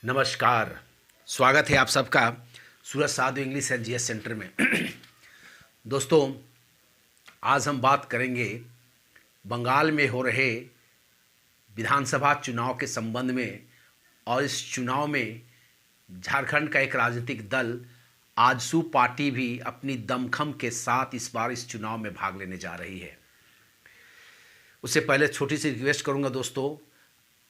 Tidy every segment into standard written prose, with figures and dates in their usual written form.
नमस्कार। स्वागत है आप सबका सूरज साधु इंग्लिश एंड जीएस सेंटर में। दोस्तों, आज हम बात करेंगे बंगाल में हो रहे विधानसभा चुनाव के संबंध में। और इस चुनाव में झारखंड का एक राजनीतिक दल आजसू पार्टी भी अपनी दमखम के साथ इस बार इस चुनाव में भाग लेने जा रही है। उससे पहले छोटी सी रिक्वेस्ट करूंगा दोस्तों,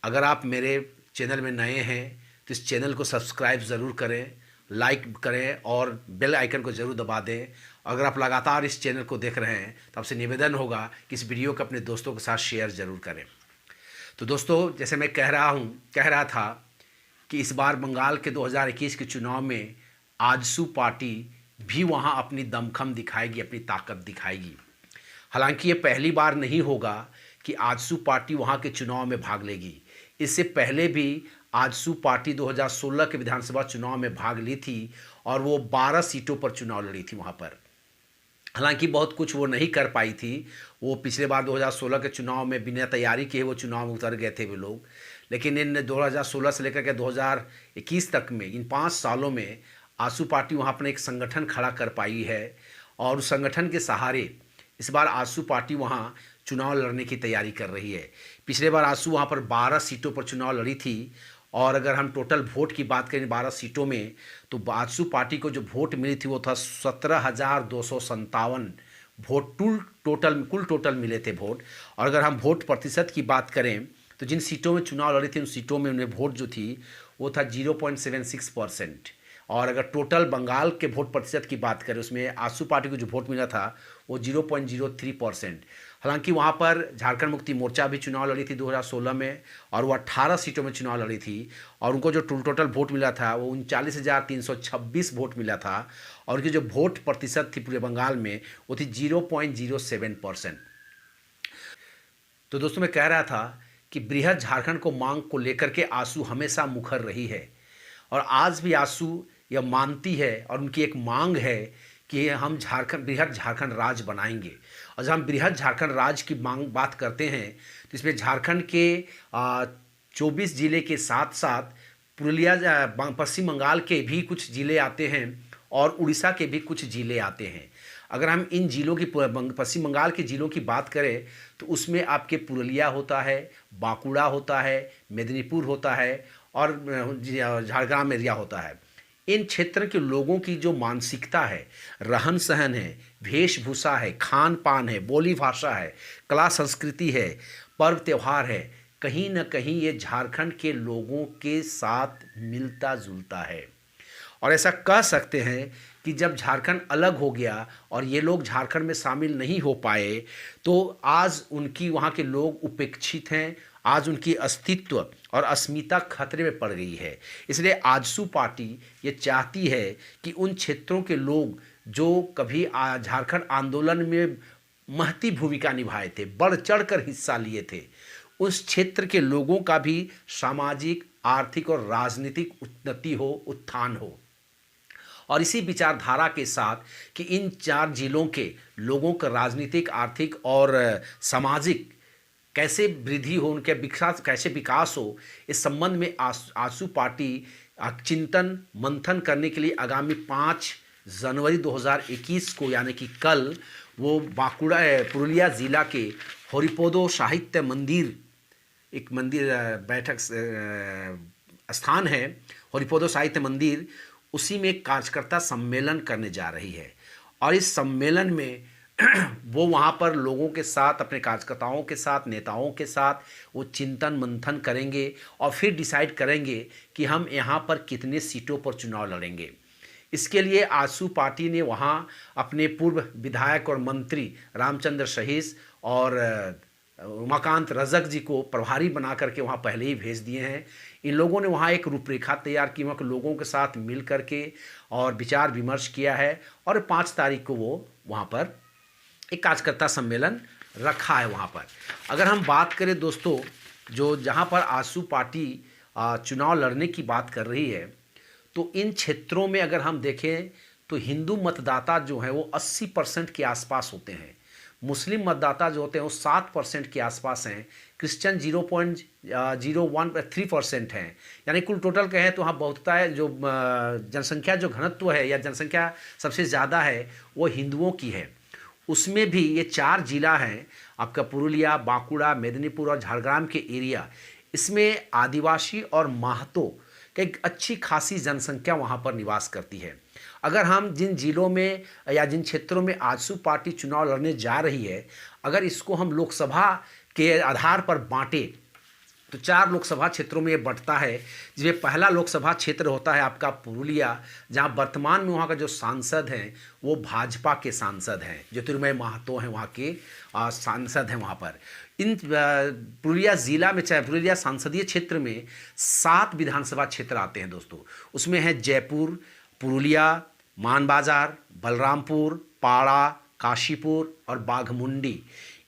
अगर आप मेरे चैनल में नए हैं तो इस चैनल को सब्सक्राइब ज़रूर करें, लाइक करें और बेल आइकन को ज़रूर दबा दें। अगर आप लगातार इस चैनल को देख रहे हैं तो आपसे निवेदन होगा कि इस वीडियो को अपने दोस्तों के साथ शेयर ज़रूर करें। तो दोस्तों, जैसे मैं कह रहा था कि इस बार बंगाल के 2021 के चुनाव में आजसू पार्टी भी वहाँ अपनी दमखम दिखाएगी, अपनी ताकत दिखाएगी। हालांकि ये पहली बार नहीं होगा कि आजसू पार्टी वहाँ के चुनाव में भाग लेगी। इससे पहले भी आजसू पार्टी 2016 के विधानसभा चुनाव में भाग ली थी और वो 12 सीटों पर चुनाव लड़ी थी वहाँ पर। हालांकि बहुत कुछ वो नहीं कर पाई थी। वो पिछले बार 2016 के चुनाव में बिना तैयारी किए वो चुनाव में उतर गए थे वे लोग। लेकिन इन 2016 से लेकर के 2021 तक में, इन 5 सालों में आजसू पार्टी वहाँ अपने एक संगठन खड़ा कर पाई है और उस संगठन के सहारे इस बार आजसू पार्टी वहाँ चुनाव लड़ने की तैयारी कर रही है। पिछले बार आजसू वहाँ पर 12 सीटों पर चुनाव लड़ी थी और अगर हम टोटल वोट की बात करें 12 सीटों में, तो आजसू पार्टी को जो वोट मिली थी वो था 17,257 वोट। कुल टोटल मिले थे वोट। और अगर हम वोट प्रतिशत की बात करें तो जिन सीटों में चुनाव लड़ी थी उन सीटों में उन्हें वोट जो थी वो था 0.76%। और अगर टोटल बंगाल के वोट प्रतिशत की बात करें उसमें आजसू पार्टी को जो वोट मिला था वो 0.03%। हालांकि वहाँ पर झारखंड मुक्ति मोर्चा भी चुनाव लड़ी थी 2016 में और वो 18 सीटों में चुनाव लड़ी थी और उनको जो टोटल वोट मिला था वो 39,326 वोट मिला था और उनकी जो वोट प्रतिशत थी पूरे बंगाल में वो थी 0.07%। तो दोस्तों, मैं कह रहा था कि बृहद झारखंड को मांग को लेकर के आजसू हमेशा मुखर रही है और आज भी आजसू यह मानती है और उनकी एक मांग है कि हम बृहद झारखंड राज्य बनाएंगे। और जब हम बृहद झारखंड राज्य की बात करते हैं तो इसमें झारखंड के 24 ज़िले के साथ साथ पुरुलिया, पश्चिम बंगाल के भी कुछ ज़िले आते हैं और उड़ीसा के भी कुछ ज़िले आते हैं। अगर हम इन ज़िलों की, पश्चिम बंगाल के ज़िलों की बात करें तो उसमें आपके पुरुलिया होता है, बांकुड़ा होता है, मेदिनीपुर होता है और झारग्राम एरिया होता है। इन क्षेत्र के लोगों की जो मानसिकता है, रहन सहन है, वेशभूषा है, खान पान है, बोली भाषा है, कला संस्कृति है, पर्व त्यौहार है, कहीं न कहीं ये झारखंड के लोगों के साथ मिलता जुलता है। और ऐसा कह सकते हैं कि जब झारखंड अलग हो गया और ये लोग झारखंड में शामिल नहीं हो पाए तो आज उनकी, वहाँ के लोग उपेक्षित हैं। आज उनकी अस्तित्व और अस्मिता खतरे में पड़ गई है। इसलिए आजसू पार्टी ये चाहती है कि उन क्षेत्रों के लोग जो कभी झारखंड आंदोलन में महती भूमिका निभाए थे, बढ़ चढ़ कर हिस्सा लिए थे, उस क्षेत्र के लोगों का भी सामाजिक, आर्थिक और राजनीतिक उन्नति हो, उत्थान हो। और इसी विचारधारा के साथ कि इन 4 जिलों के लोगों का राजनीतिक, आर्थिक और सामाजिक कैसे वृद्धि हो, उनके कैसे विकास हो, इस संबंध में आजसू पार्टी चिंतन मंथन करने के लिए आगामी 5 जनवरी 2021 को, यानी कि कल, वो बांकुड़ा, पुरुलिया ज़िला के हरिपोदो साहित्य मंदिर, एक मंदिर बैठक स्थान है हरिपोदो साहित्य मंदिर, उसी में एक कार्यकर्ता सम्मेलन करने जा रही है। और इस सम्मेलन में वो वहाँ पर लोगों के साथ, अपने कार्यकर्ताओं के साथ, नेताओं के साथ वो चिंतन मंथन करेंगे और फिर डिसाइड करेंगे कि हम यहाँ पर कितने सीटों पर चुनाव लड़ेंगे। इसके लिए आजसू पार्टी ने वहाँ अपने पूर्व विधायक और मंत्री रामचंद्र सहीस और उमाकांत रजक जी को प्रभारी बना करके वहाँ पहले ही भेज दिए हैं। इन लोगों ने वहाँ एक रूपरेखा तैयार की, वहाँ के लोगों के साथ मिल करके और विचार विमर्श किया है और 5 तारीख को वो वहाँ पर एक कार्यकर्ता सम्मेलन रखा है वहाँ पर। अगर हम बात करें दोस्तों, जो जहाँ पर आजसू पार्टी चुनाव लड़ने की बात कर रही है, तो इन क्षेत्रों में अगर हम देखें तो हिंदू मतदाता जो हैं वो 80% के आसपास होते हैं। मुस्लिम मतदाता जो होते हैं वो 7% के आसपास हैं। क्रिश्चियन 0.013% हैं। यानी कुल टोटल कहें तो वहाँ बहुतता है, जो जनसंख्या जो घनत्व है या जनसंख्या सबसे ज़्यादा है वो हिंदुओं की है। उसमें भी ये 4 जिला हैं आपका पुरुलिया, बांकुड़ा, मेदिनीपुर और झारग्राम के एरिया, इसमें आदिवासी और माहतो की एक अच्छी खासी जनसंख्या वहाँ पर निवास करती है। अगर हम जिन जिलों में या जिन क्षेत्रों में आजसू पार्टी चुनाव लड़ने जा रही है, अगर इसको हम लोकसभा के आधार पर बांटें तो 4 लोकसभा क्षेत्रों में ये बंटता है, जिसमें पहला लोकसभा क्षेत्र होता है आपका पुरुलिया, जहां वर्तमान में वहां का जो सांसद हैं वो भाजपा के सांसद हैं, ज्योतिर्मय महतो हैं वहां के सांसद हैं वहां पर। इन पुरुलिया ज़िला में, चाहे पुरुलिया संसदीय क्षेत्र में 7 विधानसभा क्षेत्र आते हैं दोस्तों। उसमें है जयपुर, पुरुलिया, मानबाजार, बलरामपुर, पाड़ा, काशीपुर और बाघमुंडी।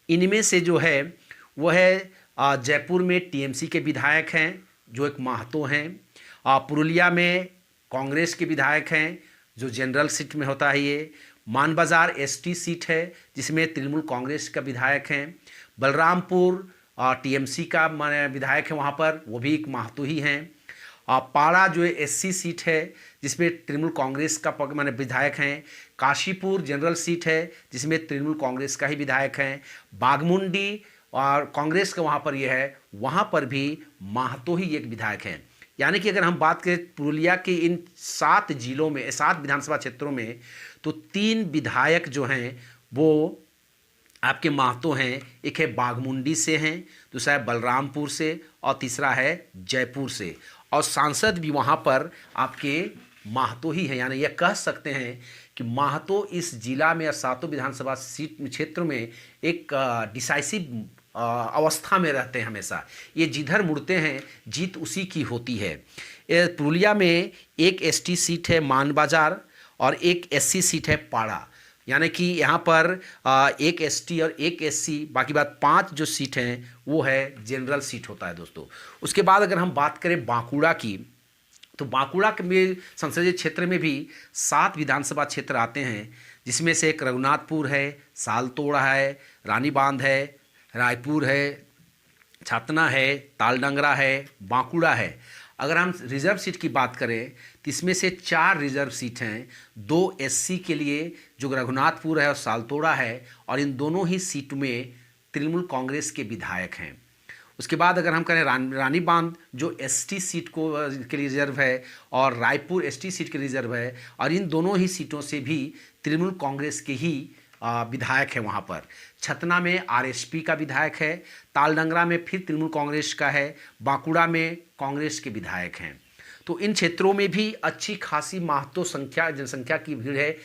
इनमें से जो है वो है जयपुर में टीएमसी के विधायक हैं जो एक महतो हैं। पुरुलिया में कांग्रेस के विधायक हैं जो जनरल सीट में होता है ये। मानबाजार एसटी सीट है जिसमें तृणमूल कांग्रेस का विधायक हैं। बलरामपुर टीएमसी का विधायक है वहाँ पर, वो भी एक महतो ही हैं। पाड़ा जो है एससी सीट है जिसमें तृणमूल कांग्रेस का विधायक हैं। काशीपुर जनरल सीट है जिसमें तृणमूल कांग्रेस का ही विधायक हैं। बाघमुंडी और कांग्रेस का वहाँ पर यह है, वहाँ पर भी महतो ही एक विधायक हैं। यानी कि अगर हम बात करें पुरुलिया के इन 7 जिलों में, 7 विधानसभा क्षेत्रों में, तो 3 विधायक जो हैं वो आपके महतो हैं। एक है बाघमुंडी से हैं, दूसरा है बलरामपुर से और तीसरा है जयपुर से। और सांसद भी वहाँ पर आपके महतो ही हैं। यानी यह कह सकते हैं कि महतो इस जिला में या 7 विधानसभा सीट क्षेत्र में एक डिसाइसिव अवस्था में रहते हैं हमेशा। ये जिधर मुड़ते हैं जीत उसी की होती है। पुरुलिया में एक एसटी सीट है मानबाजार और एक एससी सीट है पाड़ा। यानी कि यहाँ पर एक एसटी और एक एससी, बाकी बात 5 जो सीट हैं वो है जनरल सीट होता है दोस्तों। उसके बाद अगर हम बात करें बांकुड़ा की, तो बांकुड़ा के संसदीय क्षेत्र में भी 7 विधानसभा क्षेत्र आते हैं, जिसमें से एक रघुनाथपुर है, सालतोड़ा है, रानी बांध है, रायपुर है, छातना है, तालडंगरा है, बांकुड़ा है। अगर हम रिजर्व सीट की बात करें तो इसमें से 4 रिजर्व सीट हैं, 2 एससी के लिए जो रघुनाथपुर है और सालतोड़ा है, और इन दोनों ही सीट में तृणमूल कांग्रेस के विधायक हैं। उसके बाद अगर हम करें रानी बांध जो एसटी सीट को के लिए रिजर्व है और रायपुर एसटी सीट के रिजर्व है, और इन दोनों ही सीटों से भी तृणमूल कांग्रेस के ही विधायक है वहाँ पर। छतना में आरएसपी का विधायक है, तालडंगरा में फिर तृणमूल कांग्रेस का है, बांकुड़ा में कांग्रेस के विधायक हैं। तो इन क्षेत्रों में भी अच्छी खासी महत्व जनसंख्या की भीड़ है,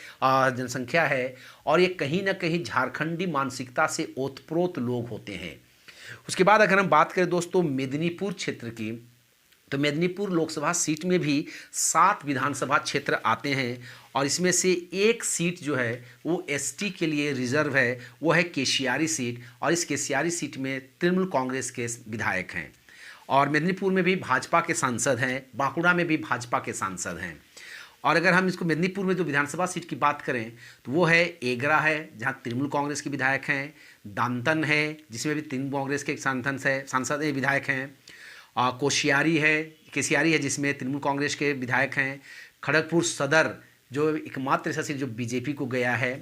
जनसंख्या है, और ये कहीं ना कहीं झारखंडी मानसिकता से ओतप्रोत लोग होते हैं। उसके बाद अगर हम बात करें दोस्तों मेदिनीपुर क्षेत्र की, तो मेदिनीपुर लोकसभा सीट में भी 7 विधानसभा क्षेत्र आते हैं, और इसमें से एक सीट जो है वो एसटी के लिए रिजर्व है, वो है केशियारी सीट, और इस केशियारी सीट में तृणमूल कांग्रेस के विधायक हैं। और मेदिनीपुर में भी भाजपा के सांसद हैं, बांकुड़ा में भी भाजपा के सांसद हैं। और अगर हम इसको मेदिनीपुर में जो विधानसभा सीट की बात करें तो वो है एगरा है, जहाँ तृणमूल कांग्रेस के विधायक हैं। दांतन है जिसमें भी तृणमूल कांग्रेस के सांसद विधायक हैं। कोशियारी है, केशियारी है जिसमें तृणमूल कांग्रेस के विधायक हैं। खड़गपुर सदर जो एकमात्र ऐसा सीट जो बीजेपी को गया है।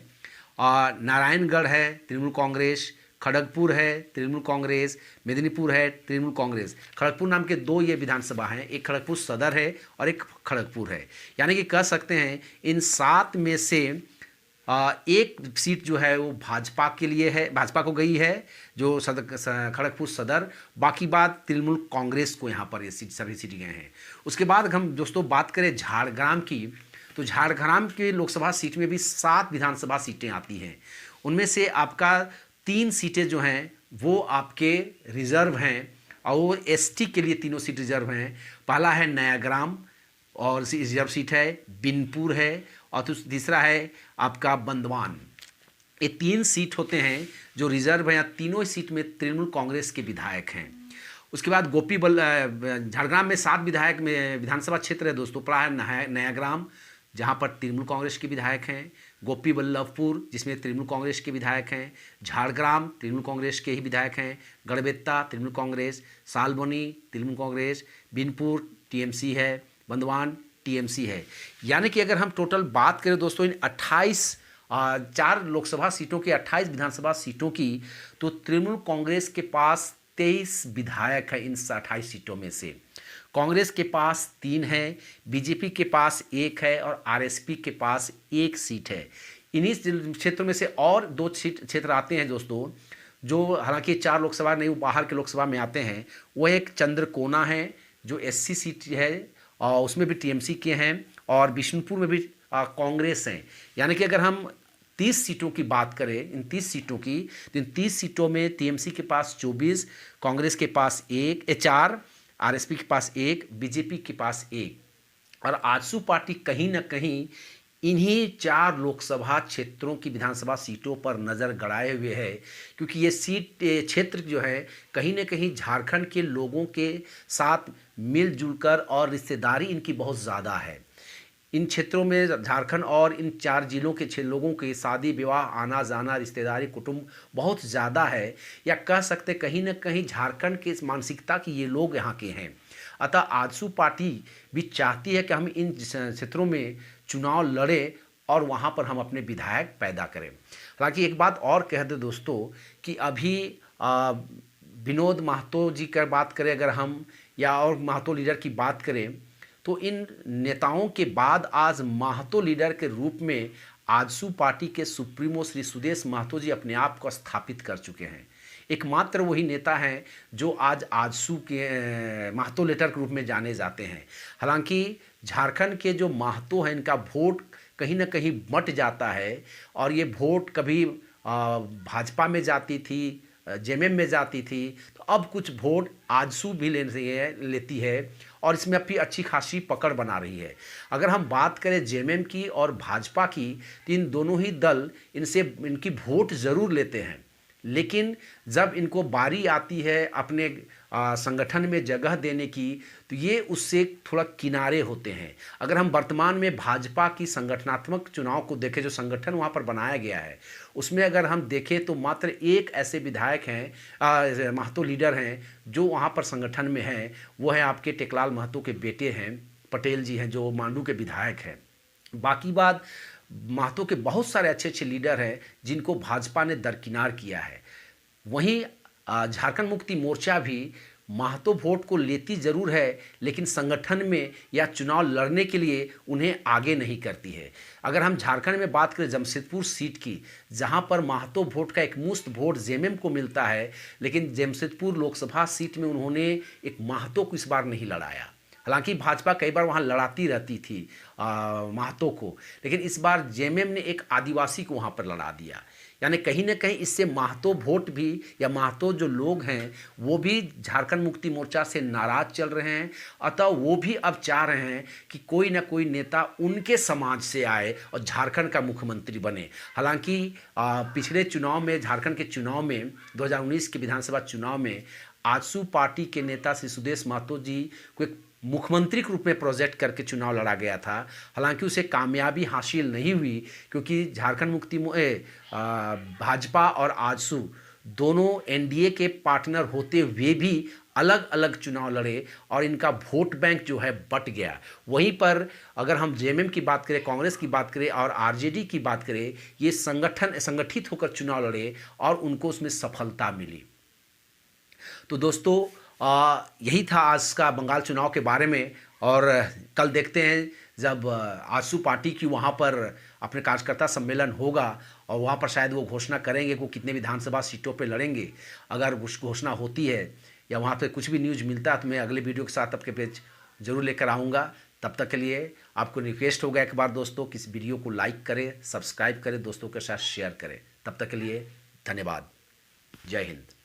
नारायणगढ़ है तृणमूल कांग्रेस, खड़गपुर है तृणमूल कांग्रेस, मेदिनीपुर है तृणमूल कांग्रेस। खड़गपुर नाम के 2 ये विधानसभा हैं, एक खड़गपुर सदर है और एक खड़गपुर है। यानी कि कह सकते हैं इन 7 में से एक सीट जो है वो भाजपा के लिए है, भाजपा को गई है जो खड़गपुर सदर। बाकी बात तृणमूल कांग्रेस को यहाँ पर ये सीट, सभी सीट गए हैं। उसके बाद हम दोस्तों बात करें झारग्राम की, तो झारग्राम के लोकसभा सीट में भी 7 विधानसभा सीटें आती हैं। उनमें से आपका 3 सीटें जो हैं वो आपके रिजर्व हैं, और वो एसटी के लिए तीनों सीट रिजर्व हैं। पहला है नयाग्राम और रिजर्व सीट है, बिनपुर है, और तीसरा है आपका बंदवान। ये 3 सीट होते हैं जो रिजर्व हैं, या तीनों सीट में तृणमूल कांग्रेस के विधायक हैं। उसके बाद झारग्राम में 7 विधायक में विधानसभा क्षेत्र है दोस्तों। प्राय नयाग्राम जहाँ पर तृणमूल कांग्रेस के विधायक हैं, गोपी बल्लभपुर जिसमें तृणमूल कांग्रेस के विधायक हैं, झाड़ग्राम तृणमूल कांग्रेस के ही विधायक हैं, गढ़बेत्ता तृणमूल कांग्रेस, सालबनी तृणमूल कांग्रेस, बिनपुर टीएमसी है, बंदवान टीएमसी है। यानी कि अगर हम टोटल बात करें दोस्तों इन 4 लोकसभा सीटों की, 28 विधानसभा सीटों की, तो तृणमूल कांग्रेस के पास 23 विधायक है इन 28 सीटों में से। कांग्रेस के पास 3 है, बीजेपी के पास 1 है और आरएसपी के पास 1 सीट है। इन्हीं क्षेत्रों में से और 2 क्षेत्र आते हैं दोस्तों, जो हालांकि 4 लोकसभा नहीं, वो बाहर के लोकसभा में आते हैं। वह एक चंद्रकोना है जो एससी सीट है और उसमें भी टीएमसी के हैं, और बिशुनपुर में भी कांग्रेस हैं। यानी कि अगर हम 30 सीटों की बात करें, इन 30 सीटों की, तो इन 30 सीटों में टीएमसी के पास 24, कांग्रेस के पास 4, आरएसपी के पास 1, बीजेपी के पास 1, और आजसू पार्टी कहीं ना कहीं इन्हीं 4 लोकसभा क्षेत्रों की विधानसभा सीटों पर नज़र गड़ाए हुए है, क्योंकि ये क्षेत्र जो है कहीं ना कहीं झारखंड के लोगों के साथ मिलजुल कर और रिश्तेदारी इनकी बहुत ज़्यादा है। इन क्षेत्रों में झारखंड और इन 4 जिलों के लोगों के शादी विवाह, आना जाना, रिश्तेदारी, कुटुंब बहुत ज़्यादा है, या कह सकते कहीं ना कहीं झारखंड के इस मानसिकता की ये लोग यहाँ के हैं। अतः आजसू पार्टी भी चाहती है कि हम इन क्षेत्रों में चुनाव लड़े और वहाँ पर हम अपने विधायक पैदा करें। हालांकि एक बात और कह दे दोस्तों कि अभी विनोद महतो जी की बात करें अगर हम, या और महतो लीडर की बात करें, तो इन नेताओं के बाद आज महतो लीडर के रूप में आजसू पार्टी के सुप्रीमो श्री सुदेश महतो जी अपने आप को स्थापित कर चुके हैं। एकमात्र वही नेता हैं जो आज आजसू के महतो लीडर के रूप में जाने जाते हैं। हालांकि झारखंड के जो महतो हैं इनका वोट कहीं ना कहीं बंट जाता है, और ये वोट कभी भाजपा में जाती थी, जेएमएम में जाती थी, तो अब कुछ वोट आजसू भी लेती है और इसमें अपनी अच्छी खासी पकड़ बना रही है। अगर हम बात करें जेएमएम की और भाजपा की, तो इन दोनों ही दल इनकी वोट ज़रूर लेते हैं, लेकिन जब इनको बारी आती है अपने संगठन में जगह देने की, तो ये उससे थोड़ा किनारे होते हैं। अगर हम वर्तमान में भाजपा की संगठनात्मक चुनाव को देखें, जो संगठन वहाँ पर बनाया गया है, उसमें अगर हम देखें तो मात्र 1 ऐसे विधायक हैं, महतो लीडर हैं जो वहाँ पर संगठन में हैं। वो है आपके टेकलाल महतो के बेटे हैं, पटेल जी हैं, जो मांडू के विधायक हैं। बाकी बात महतो के बहुत सारे अच्छे अच्छे लीडर हैं जिनको भाजपा ने दरकिनार किया है। वहीं झारखंड मुक्ति मोर्चा भी महतो वोट को लेती ज़रूर है, लेकिन संगठन में या चुनाव लड़ने के लिए उन्हें आगे नहीं करती है। अगर हम झारखंड में बात करें जमशेदपुर सीट की, जहां पर महतो वोट का एक मुश्त वोट जेएमएम को मिलता है, लेकिन जमशेदपुर लोकसभा सीट में उन्होंने एक महतो को इस बार नहीं लड़ाया। हालांकि भाजपा कई बार वहाँ लड़ाती रहती थी महतो को, लेकिन इस बार जेएमएम ने एक आदिवासी को वहाँ पर लड़ा दिया। यानी कहीं ना कहीं इससे महतो वोट भी, या महतो जो लोग हैं वो भी झारखंड मुक्ति मोर्चा से नाराज चल रहे हैं। अतः वो भी अब चाह रहे हैं कि कोई ना कोई नेता उनके समाज से आए और झारखंड का मुख्यमंत्री बने। हालांकि पिछले चुनाव में, झारखंड के चुनाव में, 2019 के विधानसभा चुनाव में आजसू पार्टी के नेता श्री सुदेश महतो जी को एक मुख्यमंत्री के रूप में प्रोजेक्ट करके चुनाव लड़ा गया था। हालांकि उसे कामयाबी हासिल नहीं हुई, क्योंकि झारखंड मुक्ति भाजपा और आजसू दोनों एनडीए के पार्टनर होते हुए भी अलग अलग चुनाव लड़े और इनका वोट बैंक जो है बट गया। वहीं पर अगर हम जेएमएम की बात करें, कांग्रेस की बात करें और आरजेडी की बात करें, ये संगठित होकर चुनाव लड़े और उनको उसमें सफलता मिली। तो दोस्तों यही था आज का बंगाल चुनाव के बारे में, और कल देखते हैं जब आजसू पार्टी की वहाँ पर अपने कार्यकर्ता सम्मेलन होगा और वहाँ पर शायद वो घोषणा करेंगे कि वो कितने विधानसभा सीटों पे लड़ेंगे। अगर उस घोषणा होती है या वहाँ पे कुछ भी न्यूज़ मिलता है तो मैं अगले वीडियो के साथ आपके पेज ज़रूर लेकर आऊँगा। तब तक के लिए आपको रिक्वेस्ट होगा एक बार दोस्तों कि इस वीडियो को लाइक करें, सब्सक्राइब करें, दोस्तों के साथ शेयर करें। तब तक के लिए धन्यवाद। जय हिंद।